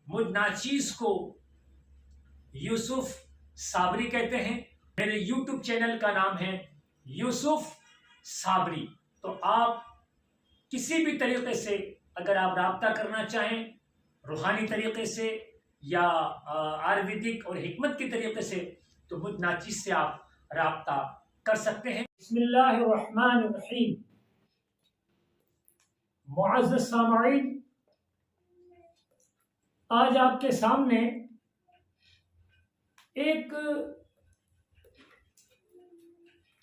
مجھ ناچیز کو یوسف صابری کہتے ہیں. میرے یوٹیوب چینل کا نام ہے یوسف صابری. تو آپ کسی بھی طریقے سے اگر آپ رابطہ کرنا چاہیں روحانی طریقے سے یا آیوریدک اور حکمت کے طریقے سے تو مجھ ناچیز سے آپ رابطہ کر سکتے ہیں. بسم اللہ الرحمن الرحیم. معزز سامعین، آج آپ کے سامنے ایک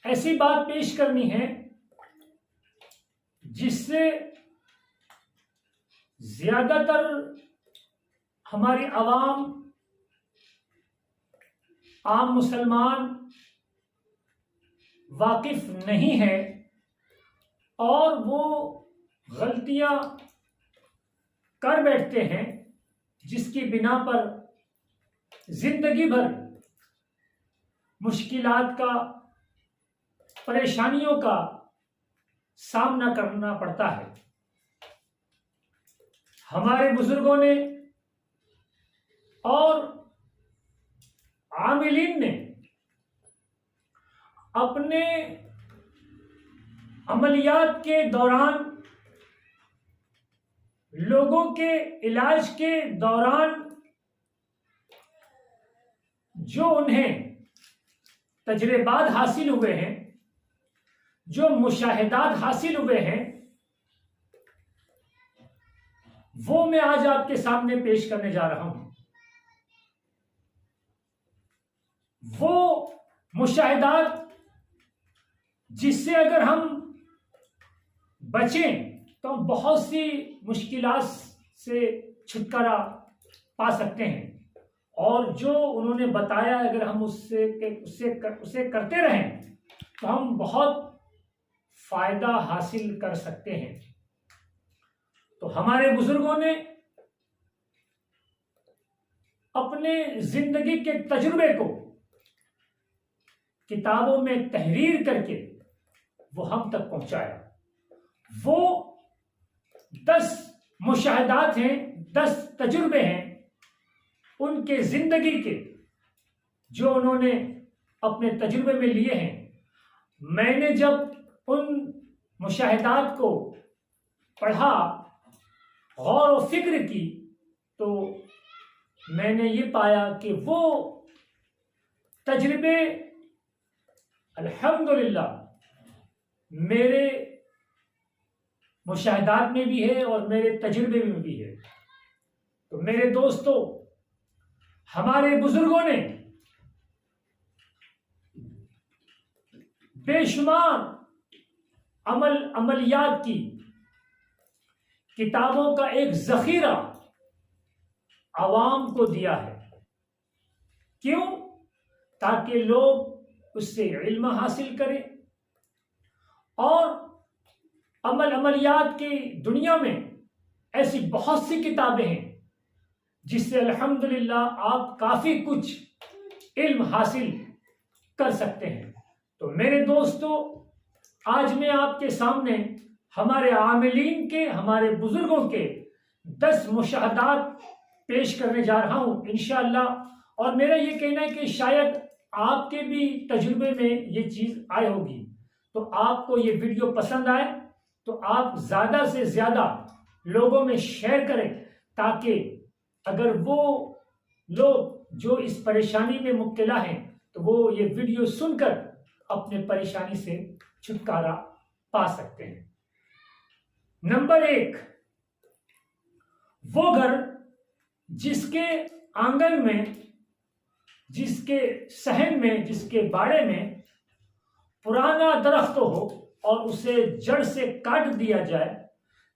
ایسی بات پیش کرنی ہے جس سے زیادہ تر ہماری عوام، عام مسلمان واقف نہیں ہے، اور وہ غلطیاں کر بیٹھتے ہیں جس کی بنا پر زندگی بھر مشکلات کا، پریشانیوں کا سامنا کرنا پڑتا ہے. ہمارے بزرگوں نے اور عاملین نے اپنے عملیات کے دوران، لوگوں کے علاج کے دوران جو انہیں تجربات حاصل ہوئے ہیں، جو مشاہدات حاصل ہوئے ہیں، وہ میں آج آپ کے سامنے پیش کرنے جا رہا ہوں. وہ مشاہدات جس سے اگر ہم بچیں تو ہم بہت سی مشکلات سے چھٹکارا پا سکتے ہیں، اور جو انہوں نے بتایا اگر ہم اسے کرتے رہیں تو ہم بہت فائدہ حاصل کر سکتے ہیں. تو ہمارے بزرگوں نے اپنے زندگی کے تجربے کو کتابوں میں تحریر کر کے وہ ہم تک پہنچایا. وہ 10 مشاہدات ہیں، 10 تجربے ہیں ان کے زندگی کے، جو انہوں نے اپنے تجربے میں لیے ہیں. میں نے جب ان مشاہدات کو پڑھا، غور و فکر کی، تو میں نے یہ پایا کہ وہ تجربے الحمدللہ میرے مشاہدات میں بھی ہے اور میرے تجربے میں بھی ہے. تو میرے دوستو، ہمارے بزرگوں نے بے شمار عملیات کی کتابوں کا ایک ذخیرہ عوام کو دیا ہے. کیوں؟ تاکہ لوگ اس سے علم حاصل کریں، اور عملیات کی دنیا میں ایسی بہت سی کتابیں ہیں جس سے الحمدللہ آپ کافی کچھ علم حاصل کر سکتے ہیں. تو میرے دوستو، آج میں آپ کے سامنے ہمارے عاملین کے، ہمارے بزرگوں کے 10 مشاہدات پیش کرنے جا رہا ہوں انشاءاللہ. اور میرا یہ کہنا ہے کہ شاید آپ کے بھی تجربے میں یہ چیز آئی ہوگی. تو آپ کو یہ ویڈیو پسند آئے تو آپ زیادہ سے زیادہ لوگوں میں شیئر کریں، تاکہ اگر وہ لوگ جو اس پریشانی میں مبتلا ہیں تو وہ یہ ویڈیو سن کر اپنے پریشانی سے چھٹکارا پا سکتے ہیں. نمبر 1، وہ گھر جس کے آنگن میں، جس کے صحن میں، جس کے باڑے میں پرانا درخت ہو اور اسے جڑ سے کاٹ دیا جائے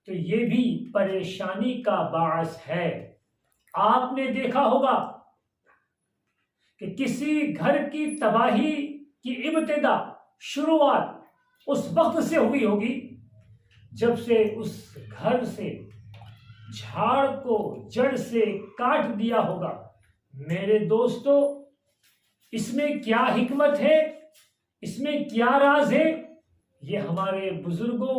تو یہ بھی پریشانی کا باعث ہے. آپ نے دیکھا ہوگا کہ کسی گھر کی تباہی کی ابتدا، شروعات اس وقت سے ہوئی ہوگی جب سے اس گھر سے جھاڑ کو جڑ سے کاٹ دیا ہوگا. میرے دوستو، اس میں کیا حکمت ہے، اس میں کیا راز ہے، یہ ہمارے بزرگوں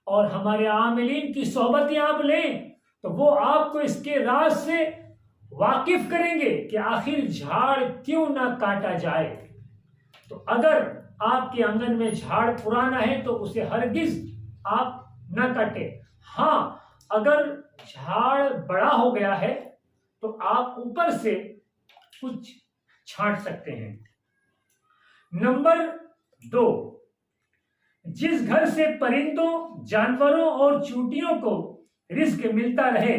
اور ہمارے عاملین کی صحبتیں آپ لیں تو وہ آپ کو اس کے راز سے واقف کریں گے کہ آخر جھاڑ کیوں نہ کاٹا جائے۔ تو اگر آپ کے آنگن میں جھاڑ پرانا ہے تو اسے ہرگز آپ نہ کاٹیں۔ ہاں، اگر جھاڑ بڑا ہو گیا ہے تو آپ اوپر سے کچھ چھانٹ سکتے ہیں۔ نمبر 2، جس گھر سے پرندوں، جانوروں اور چونٹیوں کو رزق ملتا رہے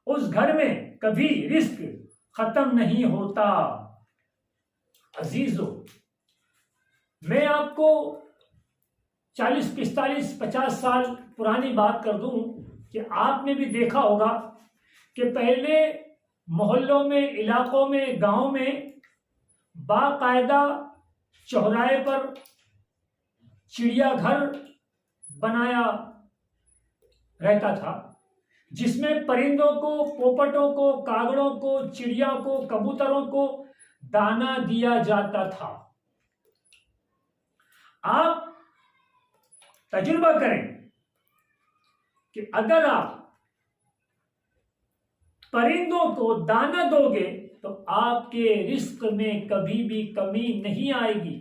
اس گھر میں کبھی رزق ختم نہیں ہوتا۔ عزیزو، میں آپ کو 40، 45، 50 سال پرانی بات کر دوں کہ آپ نے بھی دیکھا ہوگا کہ پہلے محلوں میں، علاقوں میں، گاؤں میں باقاعدہ چوراہے پر چڑیا گھر بنایا رہتا تھا، جس میں پرندوں کو، پوپٹوں کو، کاغڑوں کو، چڑیا کو، کبوتروں کو دانا دیا جاتا تھا۔ آپ تجربہ کریں کہ اگر آپ پرندوں کو دانا دو گے تو آپ کے رزق میں کبھی بھی کمی نہیں آئے گی۔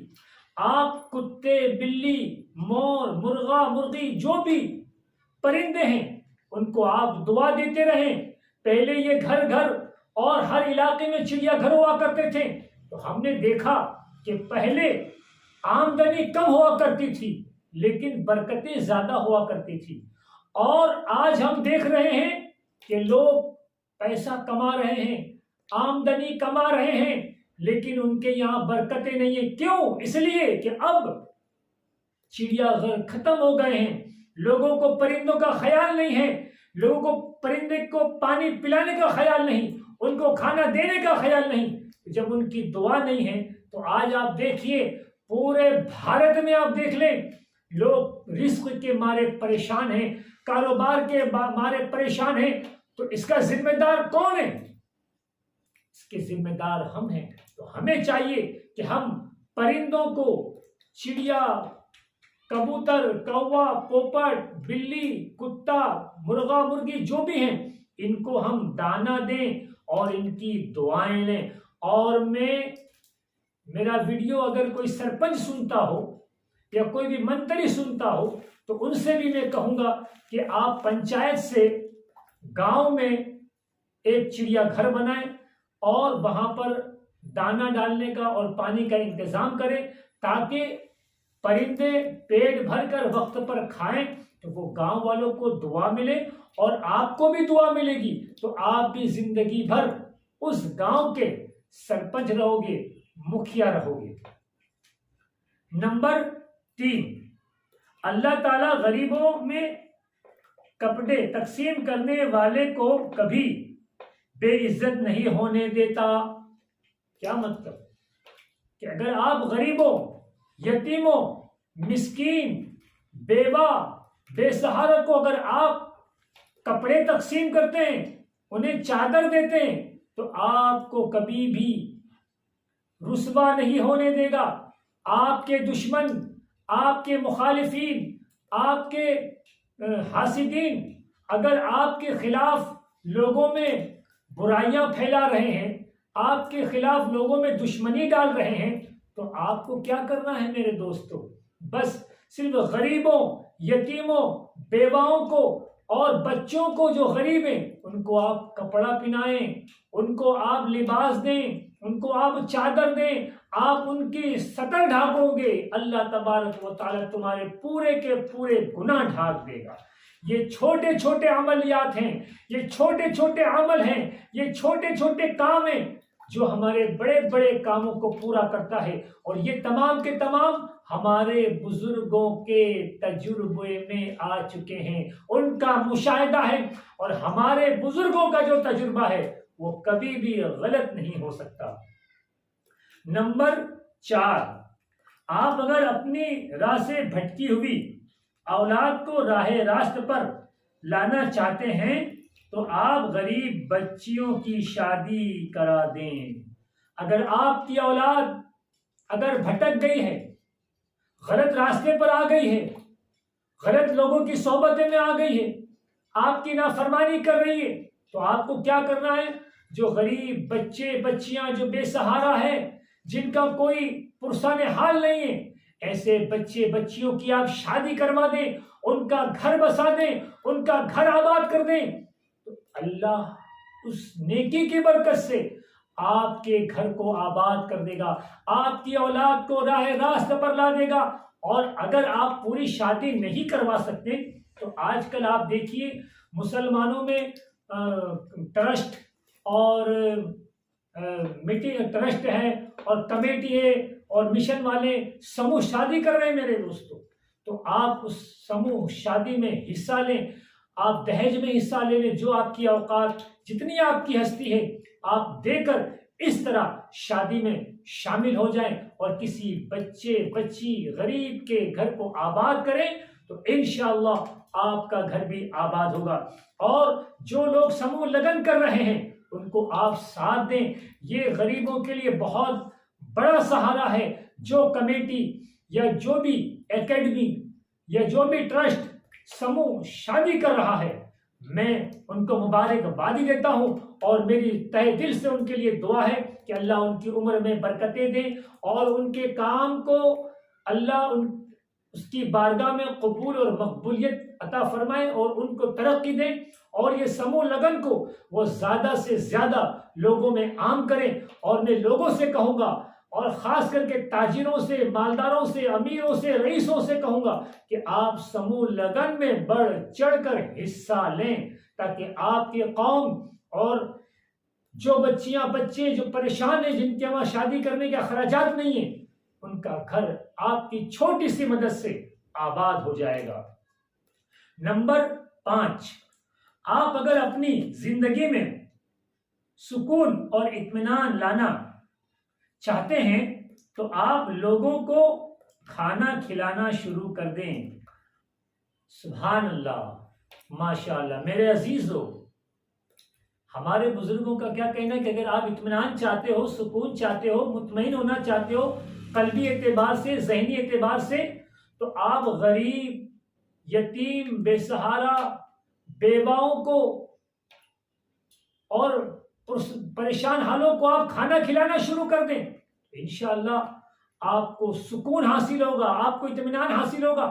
آپ کتے، بلی، مور، مرغا، مرغی، جو بھی پرندے ہیں ان کو آپ دعا دیتے رہیں۔ پہلے یہ گھر گھر اور ہر علاقے میں چڑیا گھر ہوا کرتے تھے، تو ہم نے دیکھا کہ پہلے آمدنی کم ہوا کرتی تھی لیکن برکتیں زیادہ ہوا کرتی تھی، اور آج ہم دیکھ رہے ہیں کہ لوگ پیسہ کما رہے ہیں، آمدنی کما رہے ہیں، لیکن ان کے یہاں برکتیں نہیں ہیں۔ کیوں؟ اس لیے کہ اب چڑیا گھر ختم ہو گئے ہیں، لوگوں کو پرندوں کا خیال نہیں ہے، لوگوں کو پرندے کو پانی پلانے کا خیال نہیں، ان کو کھانا دینے کا خیال نہیں۔ جب ان کی دعا نہیں ہے تو آج آپ دیکھیے پورے بھارت میں آپ دیکھ لیں، لوگ رزق کے مارے پریشان ہیں، کاروبار کے مارے پریشان ہیں۔ تو اس کا ذمہ دار کون ہے؟ اس کے ذمہ دار ہم ہیں۔ تو ہمیں چاہیے کہ ہم پرندوں کو، چڑیا، کبوتر، کوا، پوپٹ، بلی، کتا، مرغا، مرغی جو بھی ہیں، ان کو ہم دانا دیں اور ان کی دعائیں لیں۔ اور میرا ویڈیو اگر کوئی سرپنچ سنتا ہو یا کوئی بھی منتری سنتا ہو تو ان سے بھی میں کہوں گا کہ آپ پنچایت سے گاؤں میں ایک چڑیا گھر بنائیں اور وہاں پر دانا ڈالنے کا اور پانی کا انتظام کریں، تاکہ پرندے پیٹ بھر کر وقت پر کھائیں تو وہ گاؤں والوں کو دعا ملے اور آپ کو بھی دعا ملے گی، تو آپ بھی زندگی بھر اس گاؤں کے سرپنچ رہو گے، مکھیا رہو گے۔ نمبر 3، اللہ تعالیٰ غریبوں میں کپڑے تقسیم کرنے والے کو کبھی بے عزت نہیں ہونے دیتا۔ کیا مطلب؟ کہ اگر آپ غریبوں، یتیموں، مسکین، بیوہ، بے سہارا کو اگر آپ کپڑے تقسیم کرتے ہیں، انہیں چادر دیتے ہیں، تو آپ کو کبھی بھی رسوا نہیں ہونے دے گا۔ آپ کے دشمن، آپ کے مخالفین، آپ کے حاسدین اگر آپ کے خلاف لوگوں میں برائیاں پھیلا رہے ہیں، آپ کے خلاف لوگوں میں دشمنی ڈال رہے ہیں، تو آپ کو کیا کرنا ہے میرے دوستو؟ بس صرف غریبوں، یتیموں، بیواؤں کو اور بچوں کو جو غریب ہیں ان کو آپ کپڑا پہنائیں، ان کو آپ لباس دیں، ان کو آپ چادر دیں، آپ ان کی سطر ڈھانپو گے، اللہ تبارک و تعالیٰ تمہارے پورے کے پورے گناہ ڈھانپ دے گا۔ یہ چھوٹے چھوٹے عملیات ہیں، یہ چھوٹے چھوٹے عمل ہیں، یہ چھوٹے چھوٹے کام ہیں جو ہمارے بڑے بڑے کاموں کو پورا کرتا ہے، اور یہ تمام کے تمام ہمارے بزرگوں کے تجربے میں آ چکے ہیں، ان کا مشاہدہ ہے، اور ہمارے بزرگوں کا جو تجربہ ہے وہ کبھی بھی غلط نہیں ہو سکتا۔ نمبر 4، آپ اگر اپنی راہ سے بھٹکی ہوئی اولاد کو راہ راست پر لانا چاہتے ہیں تو آپ غریب بچیوں کی شادی کرا دیں۔ اگر آپ کی اولاد اگر بھٹک گئی ہے، غلط راستے پر آ گئی ہے، غلط لوگوں کی صحبتیں میں آ گئی ہے، آپ کی نافرمانی کر رہی ہے، تو آپ کو کیا کرنا ہے؟ جو غریب بچے بچیاں جو بے سہارا ہے، جن کا کوئی پرسان حال نہیں ہے، ایسے بچے بچیوں کی آپ شادی کروا دیں، ان کا گھر بسا دیں، ان کا گھر آباد کر دیں، تو اللہ اس نیکی کی برکت سے آپ کے گھر کو آباد کر دے گا، آپ کی اولاد کو راہ راست پر لا دے گا۔ اور اگر آپ پوری شادی نہیں کروا سکتے تو آج کل آپ دیکھیے مسلمانوں میں ٹرسٹ اور ٹرسٹ ہے اور کمیٹی ہے اور مشن والے سموہ شادی کر رہے ہیں میرے دوستوں، تو آپ اس سموہ شادی میں حصہ لیں، آپ دہیج میں حصہ لے لیں، جو آپ کی اوقات جتنی آپ کی ہستی ہے آپ دے کر اس طرح شادی میں شامل ہو جائیں اور کسی بچے بچی غریب کے گھر کو آباد کریں، تو انشاءاللہ آپ کا گھر بھی آباد ہوگا۔ اور جو لوگ سموہ لگن کر رہے ہیں ان کو آپ ساتھ دیں، یہ غریبوں کے لیے بہت بڑا سہارا ہے۔ جو کمیٹی یا جو بھی اکیڈمی یا جو بھی ٹرسٹ سموہ شادی کر رہا ہے، میں ان کو مبارکبادی دیتا ہوں اور میری تہ دل سے ان کے لیے دعا ہے کہ اللہ ان کی عمر میں برکتیں دے اور ان کے کام کو اللہ اس کی بارگاہ میں قبول اور مقبولیت عطا فرمائے اور ان کو ترقی دے، اور یہ سموہ لگن کو وہ زیادہ سے زیادہ لوگوں میں عام کریں۔ اور میں لوگوں سے کہوں گا اور خاص کر کے تاجروں سے، مالداروں سے، امیروں سے، رئیسوں سے کہوں گا کہ آپ سموہ لگن میں بڑھ چڑھ کر حصہ لیں، تاکہ آپ کی قوم اور جو بچیاں بچے جو پریشان ہیں، جن کے وہاں شادی کرنے کے اخراجات نہیں ہیں، ان کا گھر آپ کی چھوٹی سی مدد سے آباد ہو جائے گا۔ نمبر 5، آپ اگر اپنی زندگی میں سکون اور اطمینان لانا چاہتے ہیں تو آپ لوگوں کو کھانا کھلانا شروع کر دیں۔ سبحان اللہ، ماشاء اللہ۔ میرے عزیزو، ہمارے بزرگوں کا کیا کہنا ہے کہ اگر آپ اطمینان چاہتے ہو، سکون چاہتے ہو، مطمئن ہونا چاہتے ہو قلبی اعتبار سے، ذہنی اعتبار سے، تو آپ غریب، یتیم، بے سہارا، بیواؤں کو اور پریشان حالوں کو آپ کھانا کھلانا شروع کر دیں، انشاءاللہ آپ کو سکون حاصل ہوگا، آپ کو اطمینان حاصل ہوگا۔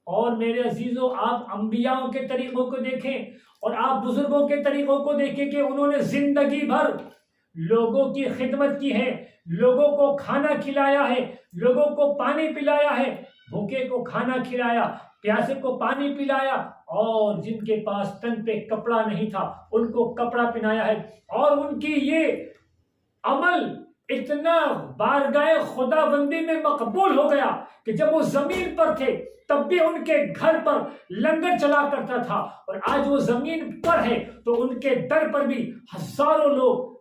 اور میرے عزیزوں، آپ انبیاءوں کے طریقوں کو دیکھیں اور آپ بزرگوں کے طریقوں کو دیکھیں کہ انہوں نے زندگی بھر لوگوں کی خدمت کی ہے، لوگوں کو کھانا کھلایا ہے، لوگوں کو پانی پلایا ہے، بھوکے کو کھانا کھلایا، پیاسے کو پانی پلایا، اور جن کے پاس تن پہ کپڑا نہیں تھا ان کو کپڑا پہنایا ہے۔ اور ان کی یہ عمل اتنا بارگاہ خدا بندی میں مقبول ہو گیا کہ جب وہ زمین پر تھے تب بھی ان کے گھر پر لنگر چلا کرتا تھا، اور آج وہ زمین پر ہے تو ان کے در پر بھی ہزاروں لوگ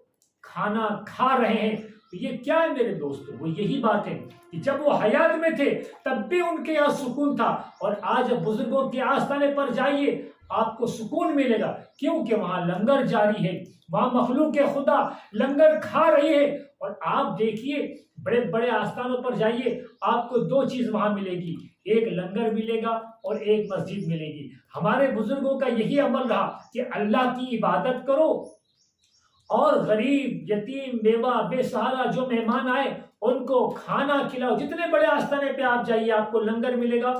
کھانا کھا رہے ہیں۔ یہ کیا ہے میرے دوستو؟ وہ یہی بات ہے کہ جب وہ حیات میں تھے تب بھی ان کے یہاں سکون تھا، اور آج بزرگوں کے آستانے پر جائیے آپ کو سکون ملے گا، کیونکہ وہاں لنگر جاری ہے، وہاں مخلوق خدا لنگر کھا رہی ہے۔ اور آپ دیکھیے بڑے بڑے آستانوں پر جائیے، آپ کو 2 چیز وہاں ملے گی، ایک لنگر ملے گا اور ایک مسجد ملے گی۔ ہمارے بزرگوں کا یہی عمل رہا کہ اللہ کی عبادت کرو اور غریب، یتیم، بیوہ، بے سہارا جو مہمان آئے ان کو کھانا کھلاؤ۔ جتنے بڑے آستانے پہ آپ جائیے آپ کو لنگر ملے گا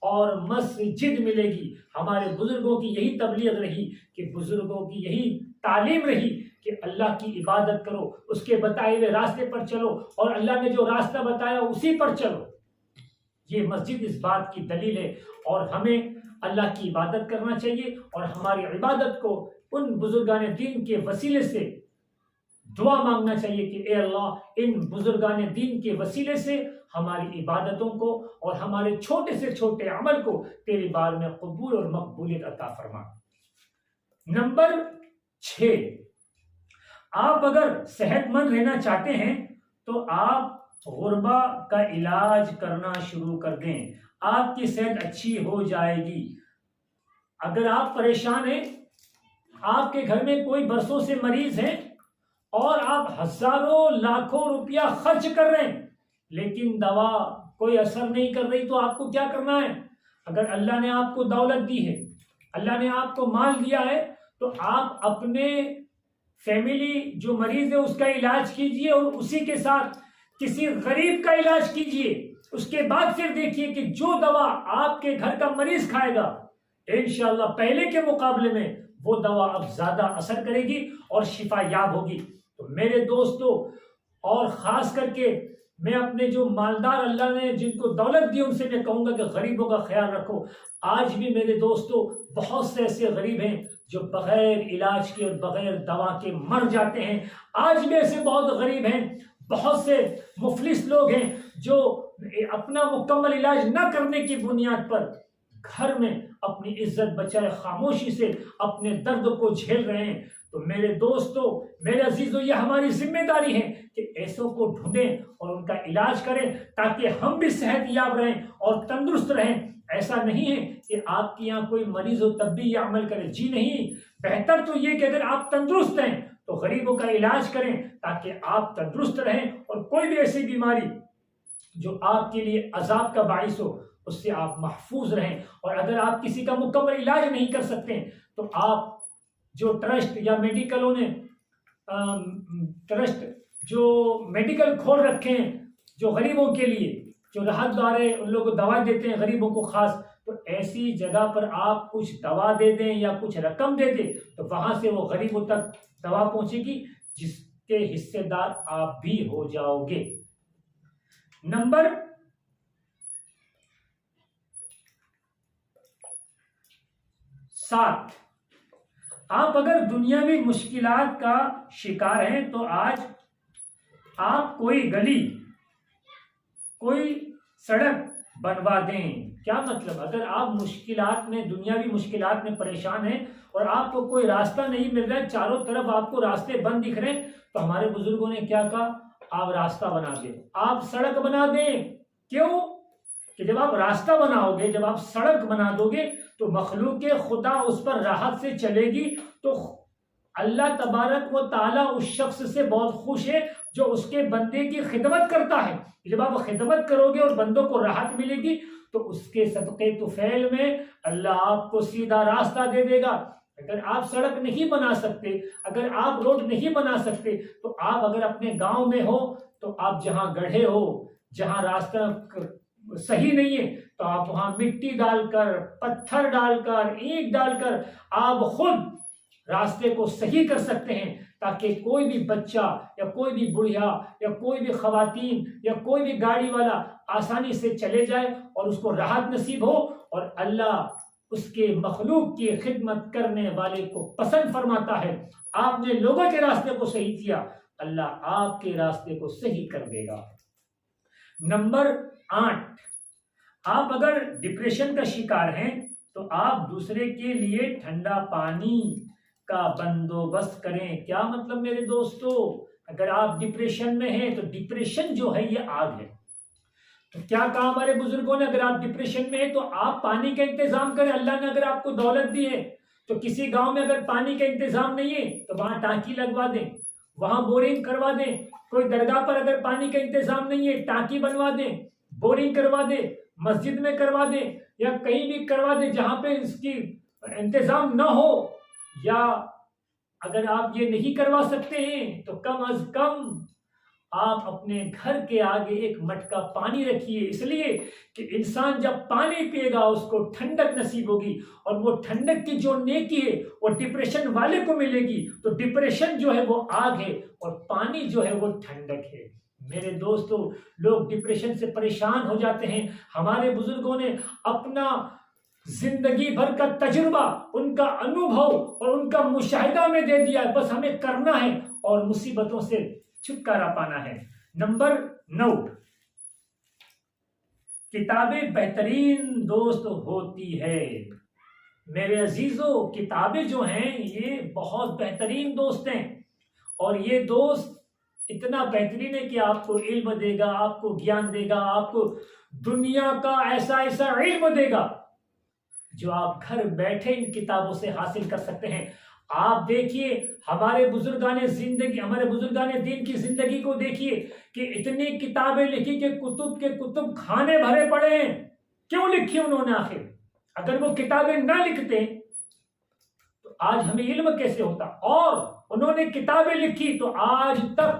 اور مسجد ملے گی۔ ہمارے بزرگوں کی یہی تبلیغ رہی، کہ بزرگوں کی یہی تعلیم رہی کہ اللہ کی عبادت کرو، اس کے بتائے ہوئے راستے پر چلو، اور اللہ نے جو راستہ بتایا اسی پر چلو۔ یہ مسجد اس بات کی دلیل ہے، اور ہمیں اللہ کی عبادت کرنا چاہیے، اور ہماری عبادت کو ان بزرگان دین کے وسیلے سے دعا مانگنا چاہیے کہ اے اللہ ان بزرگان دین کے وسیلے سے ہماری عبادتوں کو اور ہمارے چھوٹے سے چھوٹے عمل کو تیری بار میں قبول اور مقبولیت عطا فرما۔ نمبر 6، آپ اگر صحت مند رہنا چاہتے ہیں تو آپ غربا کا علاج کرنا شروع کر دیں، آپ کی صحت اچھی ہو جائے گی۔ اگر آپ پریشان ہیں، آپ کے گھر میں کوئی برسوں سے مریض ہیں اور آپ ہزاروں لاکھوں روپیہ خرچ کر رہے ہیں لیکن دوا کوئی اثر نہیں کر رہی، تو آپ کو کیا کرنا ہے؟ اگر اللہ نے آپ کو دولت دی ہے، اللہ نے آپ کو مال دیا ہے، تو آپ اپنے فیملی جو مریض ہے اس کا علاج کیجئے اور اسی کے ساتھ کسی غریب کا علاج کیجئے. اس کے بعد پھر دیکھیے کہ جو دوا آپ کے گھر کا مریض کھائے گا انشاءاللہ پہلے کے مقابلے میں وہ دوا اب زیادہ اثر کرے گی اور شفا یاب ہوگی. تو میرے دوستو، اور خاص کر کے میں اپنے جو مالدار اللہ نے جن کو دولت دی ان سے میں کہوں گا کہ غریبوں کا خیال رکھو. آج بھی میرے دوستو بہت سے ایسے غریب ہیں جو بغیر علاج کے اور بغیر دوا کے مر جاتے ہیں. آج بھی ایسے بہت غریب ہیں، بہت سے مفلس لوگ ہیں جو اپنا مکمل علاج نہ کرنے کی بنیاد پر گھر میں اپنی عزت بچائے خاموشی سے اپنے درد کو جھیل رہے ہیں. تو میرے دوستو، میرے عزیزو، یہ ہماری ذمہ داری ہے کہ ایسوں کو ڈھونڈیں اور ان کا علاج کریں تاکہ ہم بھی صحت یاب رہیں اور تندرست رہیں. ایسا نہیں ہے کہ آپ کے یہاں کوئی مریض ہو تب بھی یہ عمل کرے. جی نہیں، بہتر تو یہ کہ اگر آپ تندرست ہیں تو غریبوں کا علاج کریں تاکہ آپ تندرست رہیں اور کوئی بھی ایسی بیماری جو آپ کے لیے عذاب کا باعث ہو اس سے آپ محفوظ رہیں. اور اگر آپ کسی کا مکمل علاج نہیں کر سکتے تو آپ جو ٹرسٹ یا میڈیکلوں نے ٹرسٹ جو میڈیکل کھول رکھے ہیں جو غریبوں کے لیے، جو راحت دارے ان لوگوں کو دوا دیتے ہیں غریبوں کو خاص، تو ایسی جگہ پر آپ کچھ دوا دے دیں یا کچھ رقم دے دیں تو وہاں سے وہ غریبوں تک دوا پہنچے گی جس کے حصے دار آپ بھی ہو جاؤ گے. نمبر 7، آپ اگر دنیاوی مشکلات کا شکار ہیں تو آج آپ کوئی گلی، کوئی سڑک بنوا دیں. کیا مطلب؟ اگر آپ مشکلات میں، دنیاوی مشکلات میں پریشان ہیں اور آپ کو کوئی راستہ نہیں مل رہا ہے، چاروں طرف آپ کو راستے بند دکھ رہے ہیں، تو ہمارے بزرگوں نے کیا کہا؟ آپ راستہ بنا دیں، آپ سڑک بنا دیں. کیوں؟ کہ جب آپ راستہ بناؤ گے، جب آپ سڑک بنا دو گے تو مخلوق خدا اس پر راحت سے چلے گی. تو اللہ تبارک و تعالیٰ اس شخص سے بہت خوش ہے جو اس کے بندے کی خدمت کرتا ہے. جب آپ خدمت کرو گے اور بندوں کو راحت ملے گی تو اس کے صدقے طفیل میں اللہ آپ کو سیدھا راستہ دے دے گا. اگر آپ سڑک نہیں بنا سکتے، اگر آپ روڈ نہیں بنا سکتے، تو آپ اگر اپنے گاؤں میں ہو تو آپ جہاں گڑھے ہو، جہاں راستہ صحیح نہیں ہے، تو آپ وہاں مٹی ڈال کر، پتھر ڈال کر، اینٹ ڈال کر آپ خود راستے کو صحیح کر سکتے ہیں تاکہ کوئی بھی بچہ یا کوئی بھی بڑھیا یا کوئی بھی خواتین یا کوئی بھی گاڑی والا آسانی سے چلے جائے اور اس کو راحت نصیب ہو. اور اللہ اس کے مخلوق کی خدمت کرنے والے کو پسند فرماتا ہے. آپ نے لوگوں کے راستے کو صحیح کیا، اللہ آپ کے راستے کو صحیح کر دے گا. نمبر 8، آپ اگر ڈپریشن کا شکار ہیں تو آپ دوسرے کے لیے ٹھنڈا پانی کا بندوبست کریں. کیا مطلب میرے دوستو؟ اگر آپ ڈپریشن میں ہیں تو ڈپریشن جو ہے یہ آگ ہے. تو کیا کہا ہمارے بزرگوں نے؟ اگر آپ ڈپریشن میں ہیں تو آپ پانی کا انتظام کریں. اللہ نے اگر آپ کو دولت دی ہے تو کسی گاؤں میں اگر پانی کا انتظام نہیں ہے تو وہاں ٹانکی لگوا دیں، وہاں بورنگ کروا دیں. کوئی درگاہ پر اگر پانی کا انتظام نہیں ہے، ٹانکی بنوا دیں، بورنگ کروا دیں، مسجد میں کروا دیں یا کہیں بھی کروا دیں جہاں پہ اس کی انتظام نہ ہو. یا اگر آپ یہ نہیں کروا سکتے ہیں تو کم از کم آپ اپنے گھر کے آگے ایک مٹکا پانی رکھیے، اس لیے کہ انسان جب پانی پیے گا اس کو ٹھنڈک نصیب ہوگی اور وہ ٹھنڈک کی جو نیکی ہے وہ ڈپریشن والے کو ملے گی. تو ڈپریشن جو ہے وہ آگ ہے اور پانی جو ہے وہ ٹھنڈک ہے. میرے دوستو، لوگ ڈپریشن سے پریشان ہو جاتے ہیں. ہمارے بزرگوں نے اپنا زندگی بھر کا تجربہ، ان کا انوبھو اور ان کا مشاہدہ میں دے دیا ہے. بس ہمیں کرنا ہے اور مصیبتوں سے چھٹکارا پانا ہے. نمبر 9، کتابیں بہترین دوست ہوتی ہے. میرے عزیزو، کتابیں جو ہیں یہ بہت بہترین دوست ہیں اور یہ دوست اتنا بہترین ہے کہ آپ کو علم دے گا، آپ کو گیان دے گا، آپ کو دنیا کا ایسا علم دے گا جو آپ گھر بیٹھے ان کتابوں سے حاصل کر سکتے ہیں. آپ دیکھیے ہمارے بزرگان زندگی، ہمارے بزرگان دین کی زندگی کو دیکھیے کہ اتنی کتابیں لکھی کہ کتب کے کتب کھانے بھرے پڑے ہیں. کیوں لکھی انہوں نے آخر؟ اگر وہ کتابیں نہ لکھتے تو آج ہمیں علم کیسے ہوتا. اور انہوں نے کتابیں لکھی تو آج تک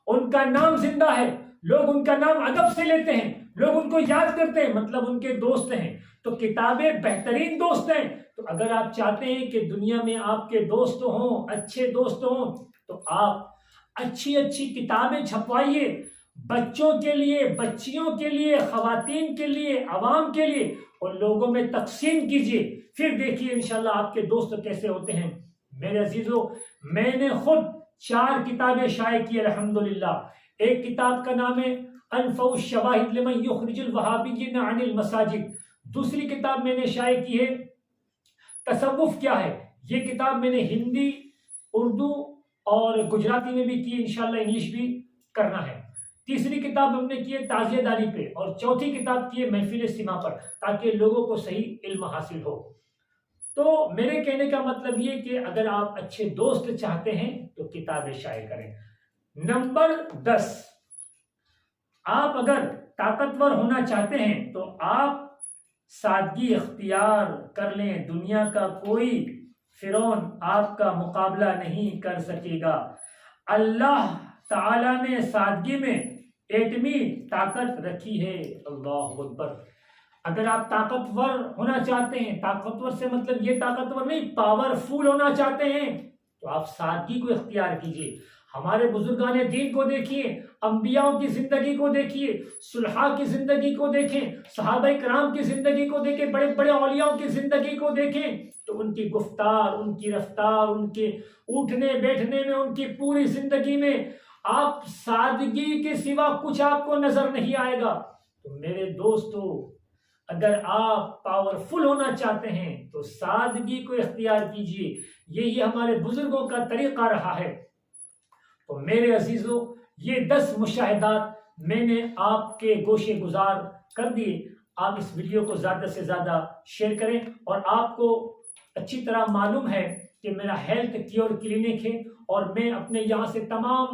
ان کا نام زندہ ہے. لوگ ان کا نام ادب سے لیتے ہیں, لوگ ان کو یاد کرتے ہیں, مطلب ان کے دوست ہیں. تو کتابیں بہترین دوست ہیں. تو اگر آپ چاہتے ہیں کہ دنیا میں آپ کے دوست ہوں, اچھے دوست ہوں, تو آپ اچھی اچھی کتابیں چھپوائیے, بچوں کے لیے, بچیوں کے لیے, خواتین کے لیے, عوام کے لیے, اور لوگوں میں تقسیم کیجیے. پھر دیکھیے انشاءاللہ آپ کے دوست کیسے ہوتے ہیں. میرے عزیزو, میں نے خود 4 کتابیں شائع کی الحمدللہ. ایک کتاب کا نام ہے انفع الشواہد لمن یخرج الوہابیین عن المساجد. دوسری کتاب میں نے شائع کی ہے تصوف کیا ہے. یہ کتاب میں نے ہندی, اردو اور گجراتی میں بھی کی, انشاءاللہ انگلش بھی کرنا ہے. تیسری کتاب ہم نے کی ہے تعزیہ داری پہ, اور چوتھی کتاب کی ہے محفل سما پر, تاکہ لوگوں کو صحیح علم حاصل ہو. تو میرے کہنے کا مطلب یہ کہ اگر آپ اچھے دوست چاہتے ہیں تو کتابیں شائع کریں. نمبر 10, آپ اگر طاقتور ہونا چاہتے ہیں تو آپ سادگی اختیار کر لیں. دنیا کا کوئی فرعون آپ کا مقابلہ نہیں کر سکے گا. اللہ تعالیٰ نے سادگی میں ایٹمی طاقت رکھی ہے. اللہ اکبر. اگر آپ طاقتور ہونا چاہتے ہیں, طاقتور سے مطلب یہ طاقتور نہیں, پاورفل ہونا چاہتے ہیں, تو آپ سادگی کو اختیار کیجیے. ہمارے بزرگان دین کو دیکھیے, انبیاء کی زندگی کو دیکھیے, صلحاء کی زندگی کو دیکھیں, صحابہ کرام کی زندگی کو دیکھیں, بڑے بڑے اولیاء کی زندگی کو دیکھیں, تو ان کی گفتار, ان کی رفتار, ان کے اٹھنے بیٹھنے میں, ان کی پوری زندگی میں آپ سادگی کے سوا کچھ آپ کو نظر نہیں آئے گا. تو میرے دوستو, اگر آپ پاورفل ہونا چاہتے ہیں تو سادگی کو اختیار کیجیے. یہی ہمارے بزرگوں کا طریقہ رہا ہے. تو میرے عزیزو, یہ 10 مشاہدات میں نے آپ کے گوشے گزار کر دیے. آپ اس ویڈیو کو زیادہ سے زیادہ شیئر کریں. اور آپ کو اچھی طرح معلوم ہے کہ میرا ہیلتھ کیور کلینک ہے, اور میں اپنے یہاں سے تمام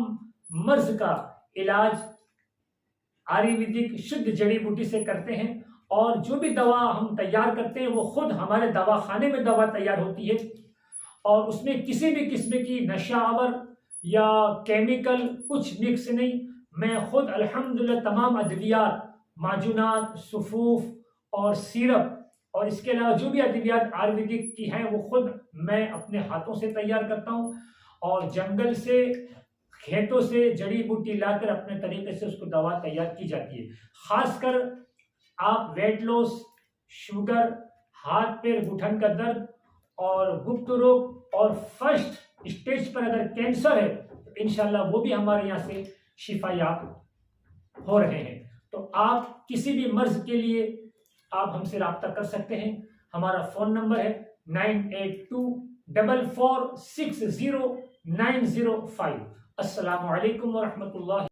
مرض کا علاج آیورویدک شدھ جڑی بوٹی سے کرتے ہیں. اور جو بھی دوا ہم تیار کرتے ہیں وہ خود ہمارے دواخانے میں دوا تیار ہوتی ہے, اور اس میں کسی بھی قسم کی نشہ آور یا کیمیکل کچھ مکس نہیں. میں خود الحمدللہ تمام ادویات, معجونات, صفوف اور سیرپ, اور اس کے علاوہ جو بھی ادویات آیورویدک کی ہیں وہ خود میں اپنے ہاتھوں سے تیار کرتا ہوں, اور جنگل سے, کھیتوں سے جڑی بوٹی لا کر اپنے طریقے سے اس کو دوا تیار کی جاتی ہے. خاص کر آپ ویٹ لاس, شوگر, ہاتھ پیر گھٹن کا درد, اور گپت روگ, اور فرسٹ اسٹیج پر اگر کینسر ہے تو انشاءاللہ وہ بھی ہمارے یہاں سے شفا یاب ہو رہے ہیں. تو آپ کسی بھی مرض کے لیے آپ ہم سے رابطہ کر سکتے ہیں. ہمارا فون نمبر ہے 9824460905. السلام علیکم ورحمۃ اللہ.